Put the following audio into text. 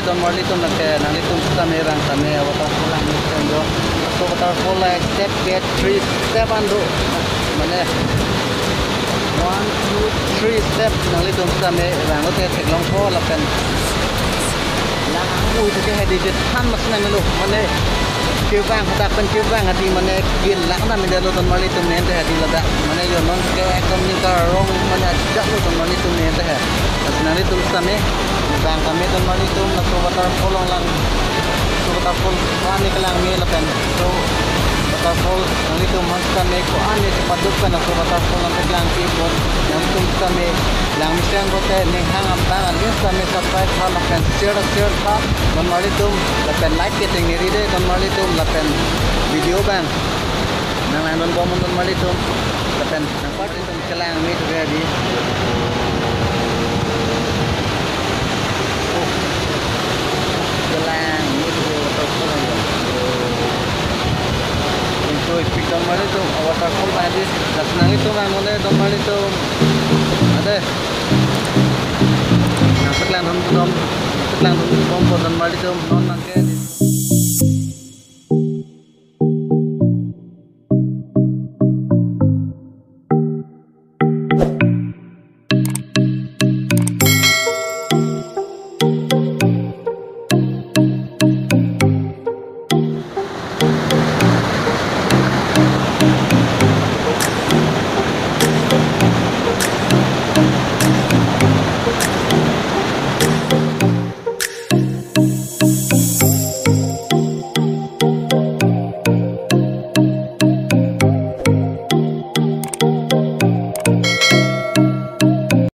don marlitum na ke nalitum kami rang kami waterfall lang nito so waterfall like step get 3 step ando mane 1 2 3 step nalitum kami rang ote theklong ko lapen lang ui ke hedijit han masna melu mane kiwang tak pen kiwang hati mane kin lak na mindelo don marlitum ne te hadi lada mane yo non ke ekdom ni karong mane jak lo don marlitum ne te nalitum kami bang kami don marlitum na so waterfall lang so waterfall ani kelang mi lapen so waterfall nalitum mas kami ko ani sepaduk kana so waterfall lang kelang ki bon nalitum kami lang misang bote ning hang am bang ani kami subscribe ha lapen share pa don marlitum lapen like ke ting ni ride don marlitum lapen video bang nang lang don bomon don marlitum lapen nampak itu kelang mi tu ready don marlitum waterfall tadi dasnang itu mane don marlitum ade nah seklan don marlitum non nangke